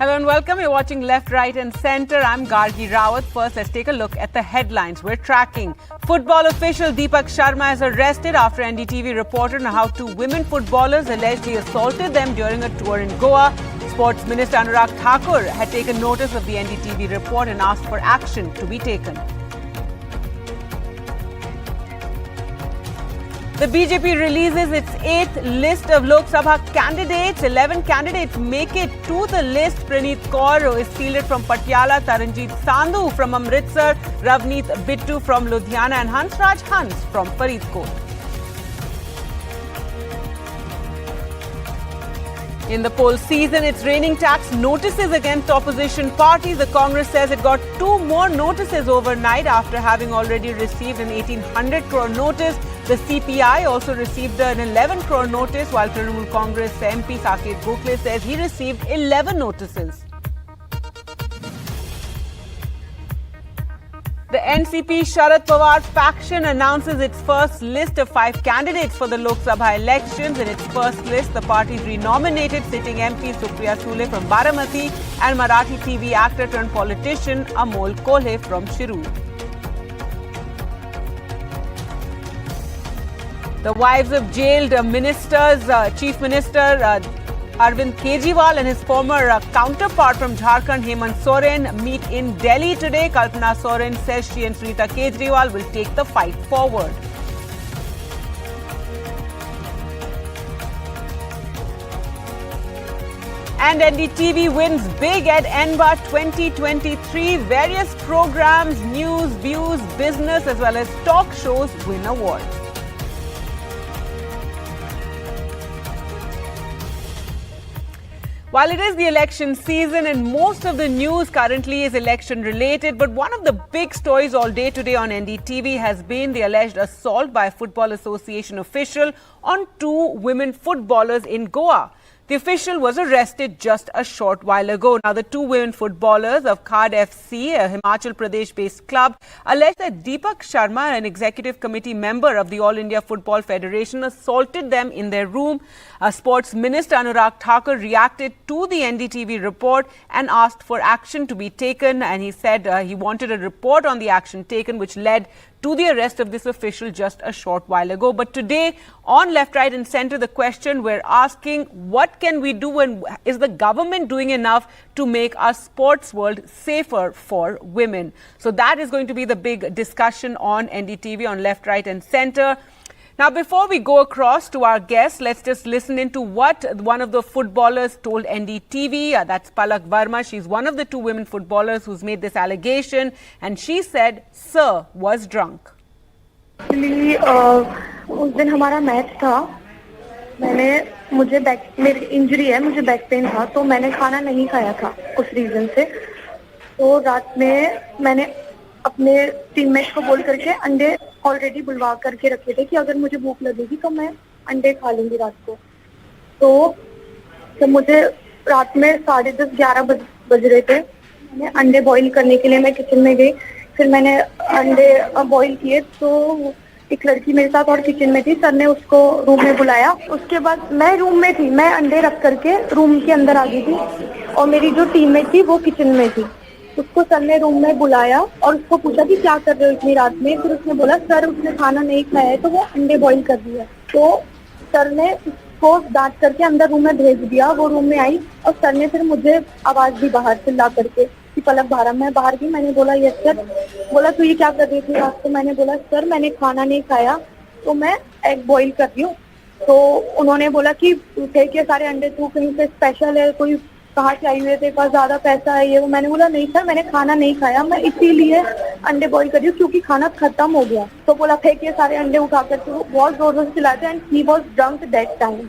Hello and welcome. You're watching Left, Right and Centre. I'm Gargi Rawat. First, let's take a look at the headlines we're tracking. Football official Deepak Sharma is arrested after NDTV reported on how two women footballers allegedly assaulted them during a tour in Goa. Sports Minister Anurag Thakur had taken notice of the NDTV report and asked for action to be taken. The BJP releases its 8th list of Lok Sabha candidates. 11 candidates make it to the list. Praneet Kaur is fielded from Patiala, Taranjeet Sandhu from Amritsar, Ravneet Bittu from Ludhiana and Hansraj Hans from Faridkot. In the poll season, it's raining tax notices against opposition parties. The Congress says it got 2 more notices overnight after having already received an 1,800 crore notice. The CPI also received an 11 crore notice, while Trinamool Congress MP Saket Gokhale says he received 11 notices. The NCP Sharad Pawar faction announces its first list of 5 candidates for the Lok Sabha elections. In its first list, the party renominated sitting MP Supriya Sule from Baramati and Marathi TV actor turned politician Amol Kolhe from Shirur. The wives of jailed ministers, Chief Minister Arvind Kejriwal and his former counterpart from Jharkhand, Hemant Soren, meet in Delhi today. Kalpana Soren says she and Sunita Kejriwal will take the fight forward. And NDTV wins big at NBA 2023. Various programs, news, views, business as well as talk shows win awards. While it is the election season and most of the news currently is election related, but one of the big stories all day today on NDTV has been the alleged assault by a Football Association official on 2 women footballers in Goa. The official was arrested just a short while ago. Now, the 2 women footballers of Khad FC, a Himachal Pradesh-based club, alleged that Deepak Sharma, an executive committee member of the All India Football Federation, assaulted them in their room. Sports Minister Anurag Thakur reacted to the NDTV report and asked for action to be taken. And he said he wanted a report on the action taken, which led to the arrest of this official just a short while ago. But today, on Left, Right and Centre, the question we're asking, what can we do and is the government doing enough to make our sports world safer for women? So that is going to be the big discussion on NDTV, on Left, Right and Centre. Now, before we go across to our guests, let's just listen into what one of the footballers told NDTV. That's Palak Verma. She's one of the 2 women footballers who's made this allegation. And she said, Sir was drunk. Actually, उस दिन हमारा match था. मुझे मेरी injury है, मुझे back pain था, तो मैंने खाना नहीं खाया था उस रीजन से. तो रात में मैंने अपने टीममेट को बोल करके अंडे ऑलरेडी बुलवा करके रखे थे कि अगर मुझे भूख लगेगी तो मैं अंडे खा लूंगी रात को. तो मुझे रात में 10:30-11 बज रहे थे. मैंने अंडे बॉईल करने के लिए मैं किचन में गई. फिर मैंने अंडे बॉईल किए तो एक लड़की मेरे साथ और किचन में थी. सर ने उसको रूम में बुलाया. उसके बाद मैं रूम में थी, मैं अंडे रख करके रूम के अंदर आ गई थी और मेरी जो टीममेट थी वो किचन में थी. उसको सर ने रूम में बुलाया और उसको पूछा कि क्या कर रहे हो इतनी रात में. फिर उसने बोला सर उसने खाना नहीं खाया है तो वो अंडे बॉईल कर दिया. तो सर ने उसको डांट करके अंदर रूम में भेज दिया. वो रूम में आई और सर ने फिर मुझे आवाज दी बाहर से ला करके कि पलक बाहर. मैं बाहर गई. मैंने बोला यस सर. बोला तू ये क्या कर रही थी रात को. मैंने बोला सर मैंने खाना नहीं खाया तो मैं एग बॉईल कर रही हूँ. तो उन्होंने बोला कि थे कि सारे अंडे तू कहीं से स्पेशल है, कोई कहाँ से आई हुए थे, पास ज्यादा पैसा है ये वो. मैंने बोला नहीं सर मैंने खाना नहीं खाया, मैं इसीलिए अंडे बॉईल कर रही हूँ क्योंकि खाना खत्म हो गया. तो बोला फेंकिए सारे अंडे उठा कर. तो बहुत जोर जोर से चिल्लाते and he was drunk that time.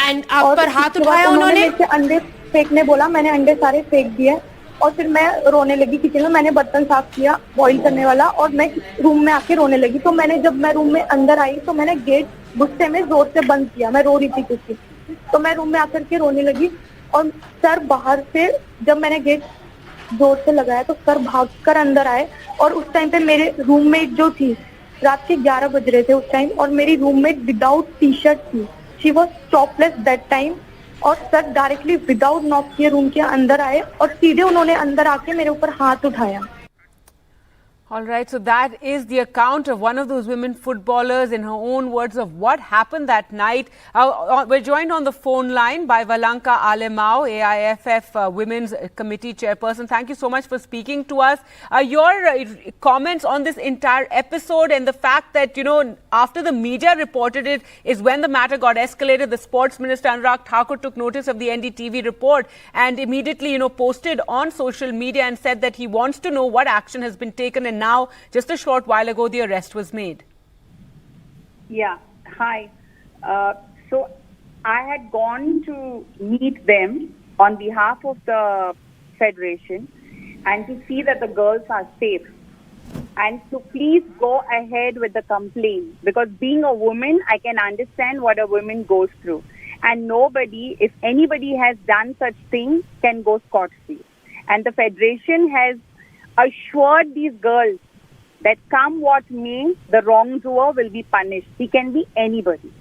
And आप पर हाथ उठाया उन्होंने? अंडे फेंकने बोला, मैंने अंडे सारे फेंक दिए और फिर मैं रोने लगी किचन में. मैंने बर्तन साफ किया बॉईल करने वाला और मैं रूम में आके रोने लगी. तो जब मैं रूम में अंदर आई तो मैंने गेट गुस्से में जोर से बंद किया. मैं रो रही थी कुछ. तो मैं रूम में आकर के रोने लगी और सर बाहर से जब मैंने गेट जोर से लगाया तो सर भागकर अंदर आए. और उस टाइम पे मेरे रूममेट जो थी, रात के 11 बज रहे थे उस टाइम, और मेरी रूममेट विदाउट टी शर्ट थी. She was topless that time. और सर डायरेक्टली विदाउट नॉक किए रूम के अंदर आए और सीधे उन्होंने अंदर आके मेरे ऊपर हाथ उठाया. All right, so that is the account of one of those women footballers in her own words of what happened that night. We're joined on the phone line by Valanka Alemao, AIFF Women's Committee Chairperson. Thank you so much for speaking to us. Your comments on this entire episode and the fact that, after the media reported it is when the matter got escalated. The Sports Minister Anurag Thakur took notice of the NDTV report and immediately, posted on social media and said that he wants to know what action has been taken. And now, just a short while ago, the arrest was made. Yeah, hi. So I had gone to meet them on behalf of the Federation and to see that the girls are safe. And to please go ahead with the complaint, because being a woman, I can understand what a woman goes through. And nobody, if anybody has done such things, can go scot-free. And the Federation has assured these girls that come what may, the wrongdoer will be punished. He can be anybody.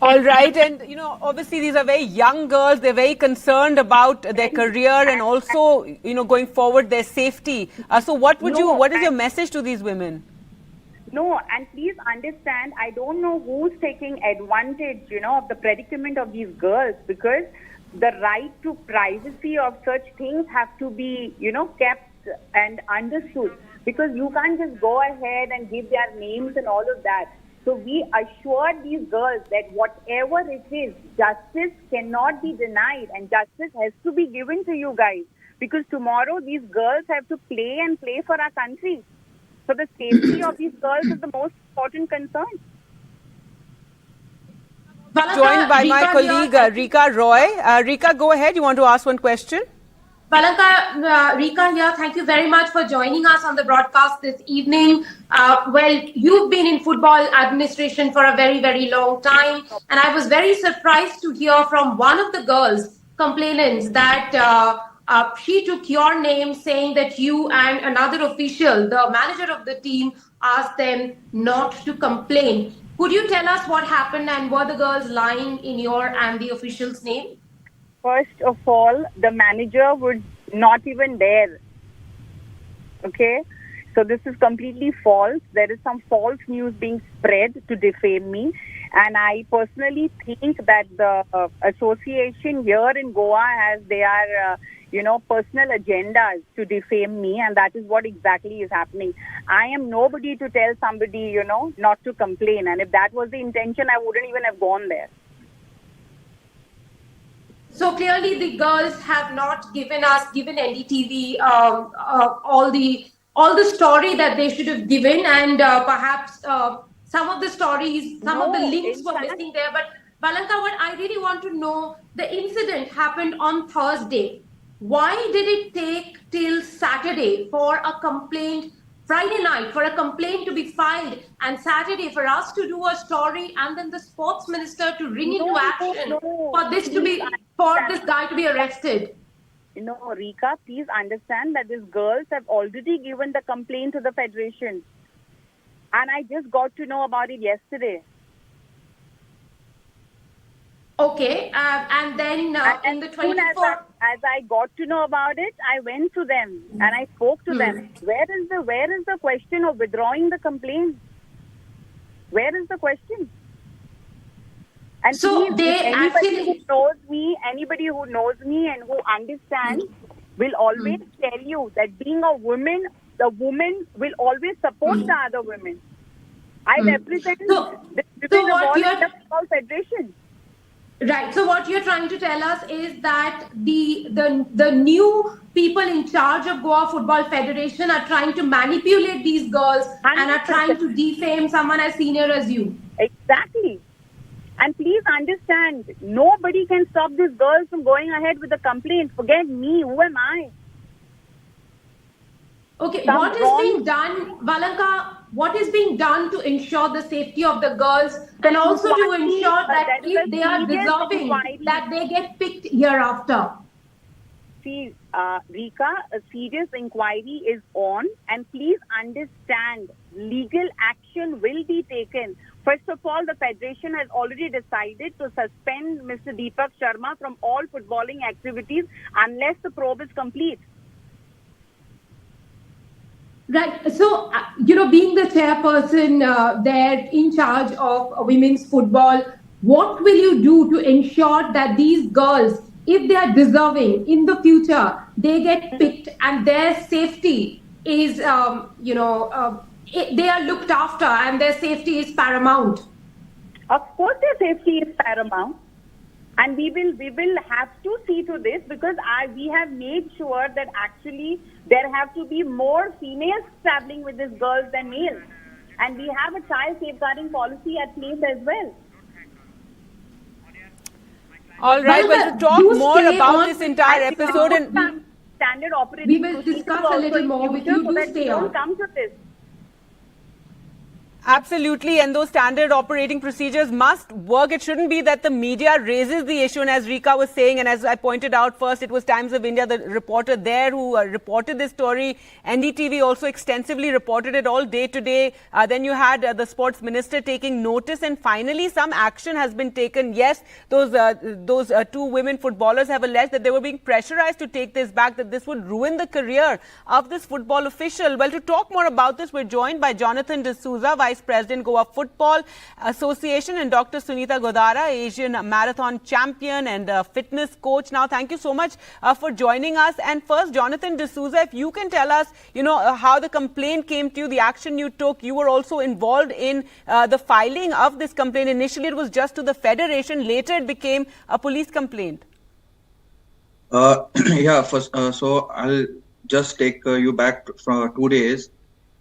All right, and obviously these are very young girls. They're very concerned about their career and also, going forward their safety. So what is your message to these women? No, and please understand, I don't know who's taking advantage, of the predicament of these girls, because the right to privacy of such things have to be, kept and understood, because you can't just go ahead and give their names and all of that. So we assure these girls that whatever it is, justice cannot be denied and justice has to be given to you guys, because tomorrow these girls have to play for our country. So the safety of these girls is the most important concern. Joined by my colleague Rika Roy. Rika, go ahead. You want to ask one question? Valanka, Rika here. Thank you very much for joining us on the broadcast this evening. Well, you've been in football administration for a very, very long time. And I was very surprised to hear from one of the girls, complainants, that she took your name saying that you and another official, the manager of the team, asked them not to complain. Could you tell us what happened and were the girls lying in your and the official's name? First of all, the manager was not even there. Okay? So this is completely false. There is some false news being spread to defame me. And I personally think that the association here in Goa has their, personal agendas to defame me. And that is what exactly is happening. I am nobody to tell somebody, not to complain. And if that was the intention, I wouldn't even have gone there. So clearly the girls have not given NDTV all the story that they should have given, and perhaps some of the stories, some of the links were missing there. But Valanka, what I really want to know, the incident happened on Thursday. Why did it take till Saturday for a complaint, Friday night, for a complaint to be filed, and Saturday for us to do a story, and then the sports minister to ring into action for this guy to be arrested? Rika, please understand that these girls have already given the complaint to the Federation. And I just got to know about it yesterday. Okay, and then in the 24th... As I got to know about it, I went to them and I spoke to them. Where is the question of withdrawing the complaint? Where is the question? And so please, anybody who knows me and who understands will always tell you that being a woman, the woman will always support the other women. I represent the Football Federation. Right. So what you're trying to tell us is that the new people in charge of Goa Football Federation are trying to manipulate these girls 100%. And are trying to defame someone as senior as you. Exactly. And please understand, nobody can stop these girls from going ahead with the complaint. Forget me. Who am I? Okay. What is being done, Valanka? What is being done to ensure the safety of the girls and also to ensure that if they are deserving, that they get picked hereafter? See, Rika, a serious inquiry is on, and please understand, legal action will be taken for First of all, the Federation has already decided to suspend Mr. Deepak Sharma from all footballing activities unless the probe is complete. Right. So, being the chairperson there in charge of women's football, what will you do to ensure that these girls, if they are deserving in the future, they get picked and their safety is, they are looked after and their safety is paramount? Of course, their safety is paramount. And we will have to see to this, because we have made sure that actually there have to be more females traveling with these girls than males. And we have a child safeguarding policy at place as well. All right, well, to talk more about this entire episode, and standard operating we will discuss a little more with you. Do stay on. Come to this. absolutely, and those standard operating procedures must work. It shouldn't be that the media raises the issue, and as Rika was saying, and as I pointed out first, it was Times of India, the reporter there who reported this story. NDTV also extensively reported it all day today. Then you had the sports minister taking notice, and finally some action has been taken. Yes, those two women footballers have alleged that they were being pressurized to take this back, that this would ruin the career of this football official. Well, to talk more about this, we're joined by Jonathan D'Souza, Vice President, Goa Football Association, and Dr. Sunita Godara, Asian Marathon Champion and fitness coach. Now, thank you so much for joining us. And first, Jonathan D'Souza, if you can tell us, how the complaint came to you, the action you took. You were also involved in the filing of this complaint. Initially, it was just to the Federation. Later, it became a police complaint. Yeah, first, so I'll just take you back for 2 days.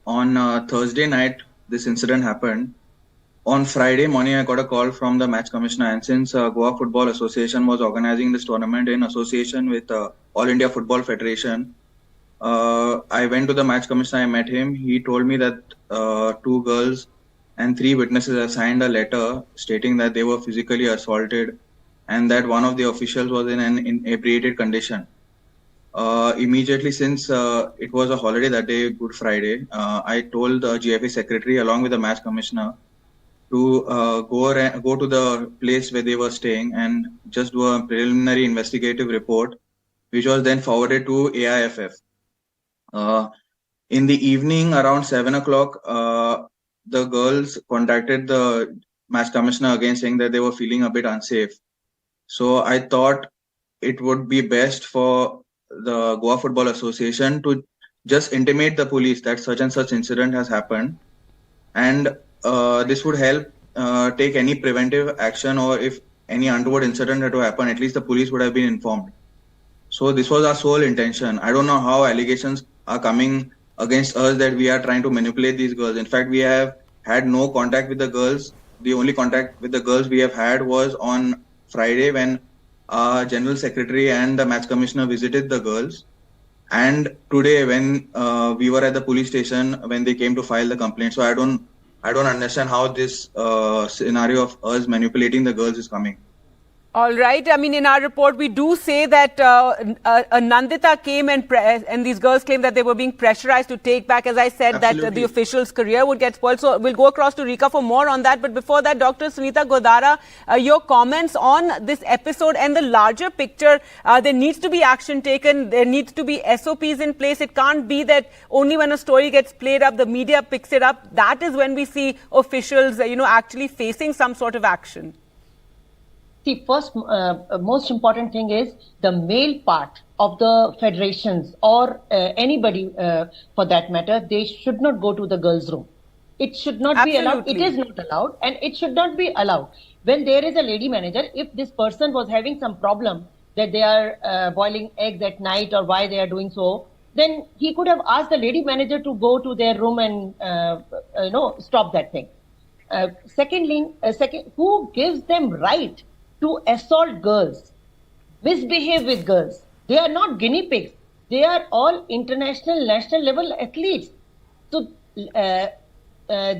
On Thursday night, this incident happened. On Friday morning, I got a call from the match commissioner, and since Goa Football Association was organizing this tournament in association with All India Football Federation, I went to the match commissioner, I met him. He told me that 2 girls and 3 witnesses have signed a letter stating that they were physically assaulted and that one of the officials was in an inebriated condition. Immediately, since it was a holiday that day, Good Friday, I told the GFA secretary along with the match commissioner to go to the place where they were staying and just do a preliminary investigative report, which was then forwarded to AIFF. In the evening, around 7 o'clock, the girls contacted the match commissioner again, saying that they were feeling a bit unsafe. So I thought it would be best for the Goa Football Association to just intimate the police that such and such incident has happened, and this would help take any preventive action, or if any untoward incident had to happen, at least the police would have been informed. So this was our sole intention. I don't know how allegations are coming against us that we are trying to manipulate these girls. In fact, we have had no contact with the girls. The only contact with the girls we have had was on Friday, when General Secretary and the match commissioner visited the girls, and today when we were at the police station when they came to file the complaint. So I don't understand how this scenario of us manipulating the girls is coming. All right. I mean, in our report, we do say that Nandita came and these girls claim that they were being pressurized to take back, as I said, Absolutely, that the official's career would get spoiled. So we'll go across to Rika for more on that. But before that, Dr. Sunita Godara, your comments on this episode and the larger picture. There needs to be action taken. There needs to be SOPs in place. It can't be that only when a story gets played up, the media picks it up. That is when we see officials, actually facing some sort of action. See, first, most important thing is the male part of the federations or anybody for that matter, they should not go to the girls' room. It should not be allowed. It is not allowed, and it should not be allowed. When there is a lady manager, if this person was having some problem that they are boiling eggs at night or why they are doing so, then he could have asked the lady manager to go to their room and stop that thing. Second, who gives them right to assault girls, misbehave with girls? They are not guinea pigs. They are all international, national level athletes. So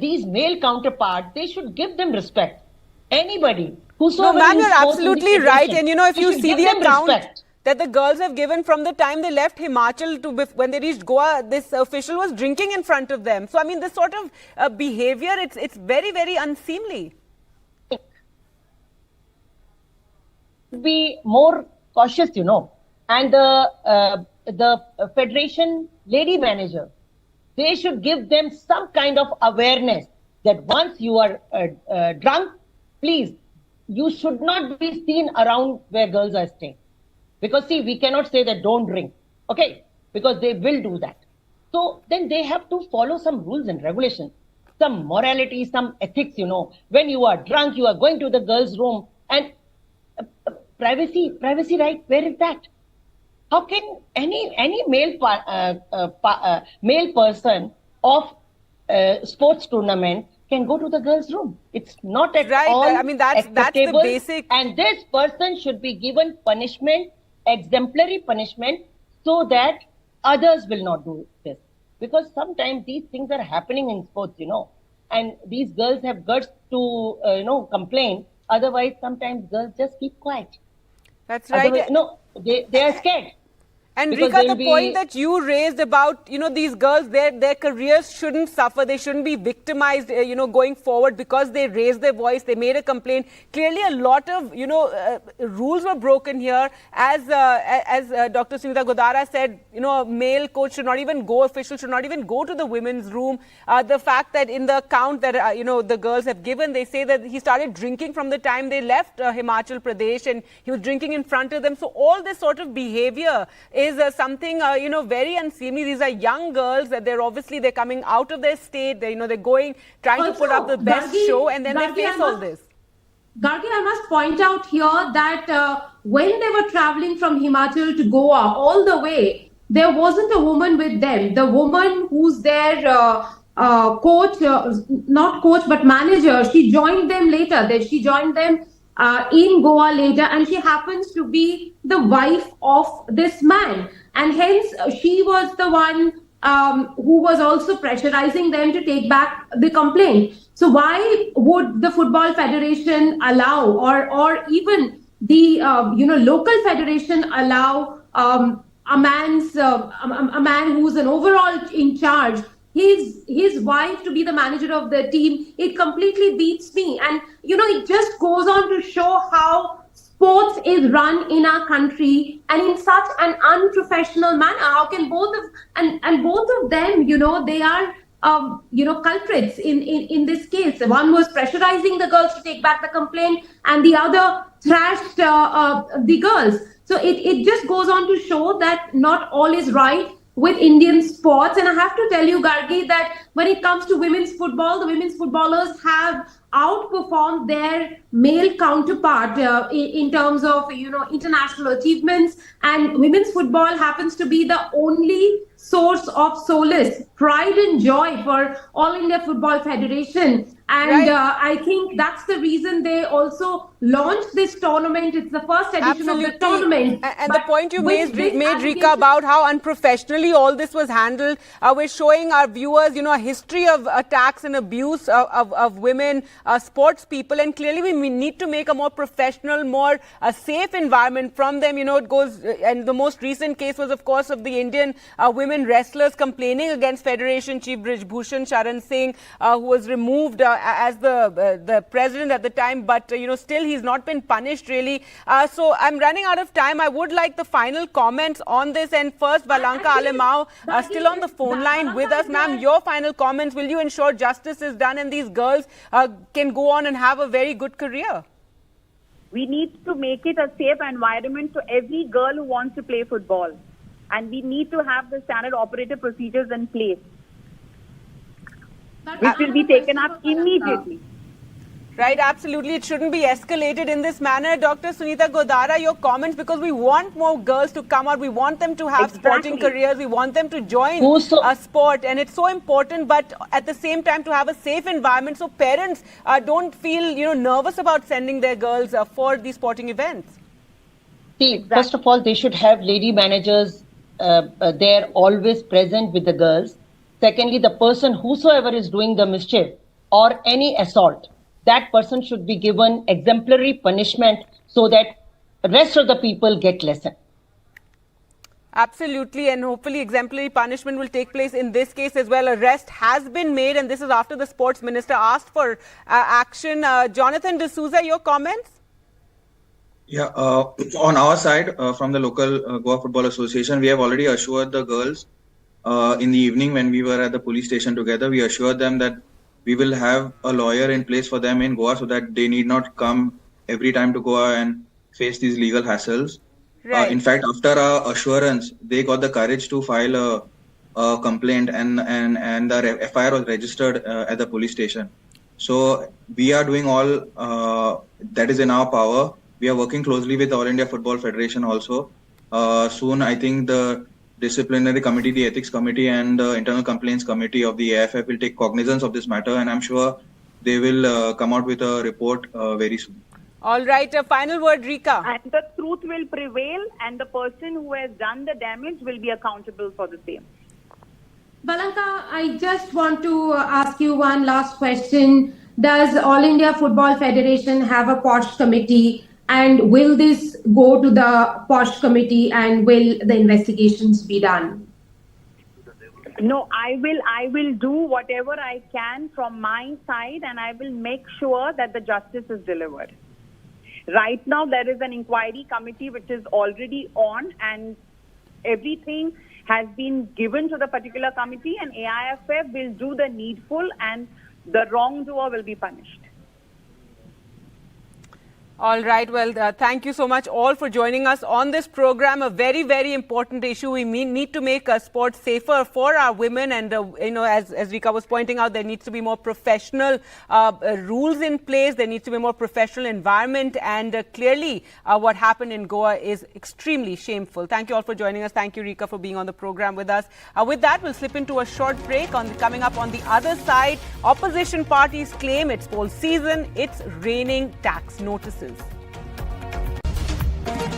these male counterparts, they should give them respect. Anybody, whosoever. No, ma'am, you're absolutely right. And if you see the account. that the girls have given from the time they left Himachal to when they reached Goa. This official was drinking in front of them. So, I mean, this sort of behavior, it's very, very unseemly. Be more cautious, and the federation lady manager, they should give them some kind of awareness that once you are drunk, please, you should not be seen around where girls are staying. Because see, we cannot say that don't drink, okay? Because they will do that. So then they have to follow some rules and regulations, some morality, some ethics, When you are drunk, you are going to the girls' room, and privacy right, where is that? How can any male person of sports tournament can go to the girls' room? It's not at all I mean, that's the basic. And this person should be given punishment, exemplary punishment, so that others will not do this. Because sometimes these things are happening in sports, and these girls have guts to, complain. Otherwise, sometimes girls just keep quiet. That's right. They are scared. And Rika, the point that you raised about, these girls, their careers shouldn't suffer. They shouldn't be victimized, going forward because they raised their voice. They made a complaint. Clearly, a lot of, rules were broken here. As Dr. Sunita Godara said, a male coach should not even go, official should not even go to the women's room. The fact that in the account that, the girls have given, they say that he started drinking from the time they left Himachal Pradesh, and he was drinking in front of them. So all this sort of behavior is something, very unseemly. These are young girls that they're coming out of their state. They're going, trying to put up the best show, and then they face all this. Gargi, I must point out here that when they were traveling from Himachal to Goa all the way, there wasn't a woman with them. The woman who's their coach, not coach, but manager, she joined them later. She joined them in Goa later, and she happens to be the wife of this man, and hence she was the one who was also pressurizing them to take back the complaint. So why would the Football Federation allow, or even the local federation allow a man who's an overall in charge, his wife to be the manager of the team? It completely beats me. And it just goes on to show how sports is run in our country, and in such an unprofessional manner. How can both of them, they are culprits in this case. One was pressurizing the girls to take back the complaint, and the other thrashed the girls. So it just goes on to show that not all is right with Indian sports. And I have to tell you, Gargi, that when it comes to women's football, the women's footballers have outperformed their male counterpart in terms of international achievements, and women's football happens to be the only source of solace, pride and joy for All India Football Federation. And right. I think that's the reason they also launched this tournament. It's the first edition of the tournament. And the point you made, Rika, about how unprofessionally all this was handled, we're showing our viewers, a history of attacks and abuse of women, sports people, and clearly we need to make a more professional, more safe environment from them. It goes, and the most recent case was, of course, of the Indian women wrestlers complaining against Federation Chief Brijbhushan Sharan Singh, who was removed as the president at the time, but still he's not been punished really. So I'm running out of time. I would like the final comments on this, and first Valanka Alemao still on the phone line with us. Ma'am, your final comments. Will you ensure justice is done and these girls can go on and have a very good career? We need to make it a safe environment for every girl who wants to play football, and we need to have the standard operative procedures in place, which will be taken up immediately. Right, absolutely. It shouldn't be escalated in this manner. Dr. Sunita Godara, your comments, because we want more girls to come out. We want them to have sporting careers. We want them to join a sport. And it's so important, but at the same time to have a safe environment so parents don't feel, nervous about sending their girls for these sporting events. See, first of all, they should have lady managers there always present with the girls. Secondly, the person whosoever is doing the mischief or any assault, that person should be given exemplary punishment so that the rest of the people get lesson. Absolutely, and hopefully exemplary punishment will take place in this case as well. Arrest has been made, and this is after the sports minister asked for action. Jonathan D'Souza, your comments? Yeah, on our side, from the local Goa Football Association, we have already assured the girls in the evening when we were at the police station together. We assured them that we will have a lawyer in place for them in Goa so that they need not come every time to Goa and face these legal hassles. Right. In fact, after our assurance, they got the courage to file a complaint, and the FIR was registered at the police station. So we are doing all that is in our power. We are working closely with the All India Football Federation also. Soon, I think the disciplinary committee, the ethics committee, and the internal complaints committee of the AIFF will take cognizance of this matter, and I'm sure they will come out with a report very soon. All right, a final word, Rika. And the truth will prevail, and the person who has done the damage will be accountable for the same. Balanka, I just want to ask you one last question. Does All India Football Federation have a POSH committee, and will this go to the POSH committee, and will the investigations be done? No, I will do whatever I can from my side, and I will make sure that the justice is delivered. Right now, there is an inquiry committee which is already on, and everything has been given to the particular committee, and AIFF will do the needful, and the wrongdoer will be punished. All right. Well, thank you so much all for joining us on this program. A very, very important issue. We need to make sports safer for our women. And, as Rika was pointing out, there needs to be more professional rules in place. There needs to be more professional environment. And clearly, what happened in Goa is extremely shameful. Thank you all for joining us. Thank you, Rika, for being on the program with us. With that, we'll slip into a short break. Coming up on the other side, opposition parties claim it's poll season. It's raining tax notices.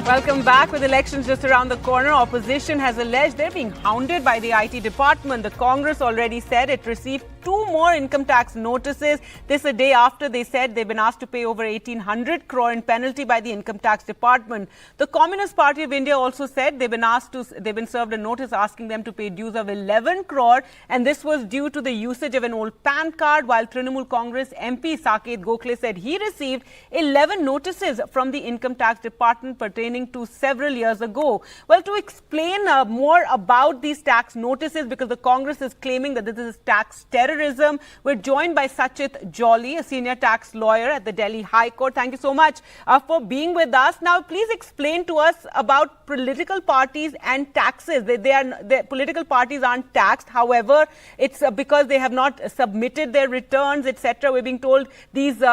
Welcome back. With elections just around the corner, opposition has alleged they're being hounded by the IT department. The Congress already said it received 2 more income tax notices. This a day after they said they've been asked to pay over 1,800 crore in penalty by the income tax department. The Communist Party of India also said they've been served a notice asking them to pay dues of 11 crore, and this was due to the usage of an old PAN card, while Trinamool Congress MP Saket Gokhale said he received 11 notices from the income tax department pertaining to several years ago. Well, to explain more about these tax notices, because the Congress is claiming that this is tax terrorism, we're joined by Sachit Jolly, a senior tax lawyer at the Delhi High Court. Thank you so much for being with us. Now, please explain to us about political parties and taxes. The political parties aren't taxed. However, it's because they have not submitted their returns, etc. We're being told these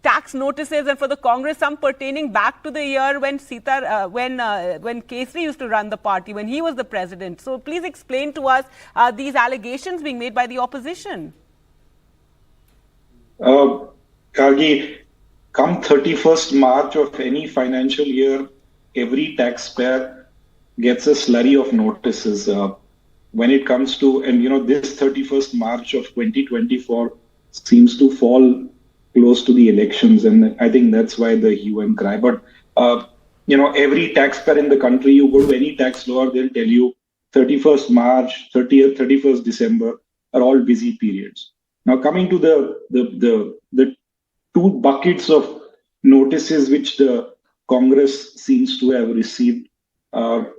tax notices, and for the Congress, some pertaining back to the year when when Kesri used to run the party, when he was the president. So please explain to us these allegations being made by the opposition. Kagi, come 31st March of any financial year, every taxpayer gets a slurry of notices. When it comes to, and this 31st March of 2024 seems to fall close to the elections, and I think that's why the hue and cry. But every taxpayer in the country, you go to any tax lawyer, they'll tell you 31st March, 30th, 31st December are all busy periods. Now, coming to the 2 buckets of notices which the Congress seems to have received.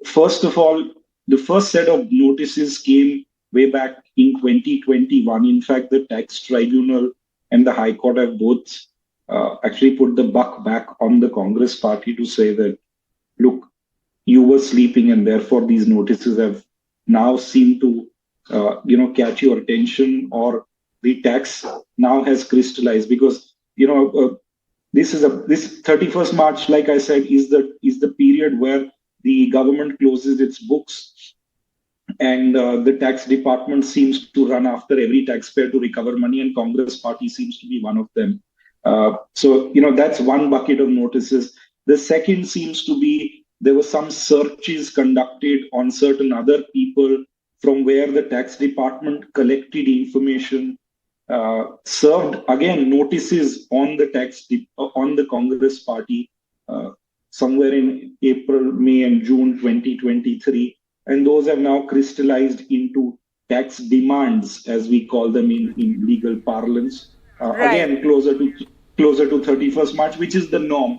First of all, the first set of notices came way back in 2021. In fact, the tax tribunal and the High Court have both actually put the buck back on the Congress party to say that, look, you were sleeping, and therefore these notices have now seemed to, catch your attention, or the tax now has crystallized, because, this 31st March, like I said, is the period where the government closes its books, and the tax department seems to run after every taxpayer to recover money, and Congress party seems to be one of them. So that's one bucket of notices. The second seems to be there were some searches conducted on certain other people from where the tax department collected information, served again notices on the on the Congress party somewhere in April, May, and June 2023. and those have now crystallized into tax demands, as we call them in legal parlance. Right. Again, closer to 31st March, which is the norm.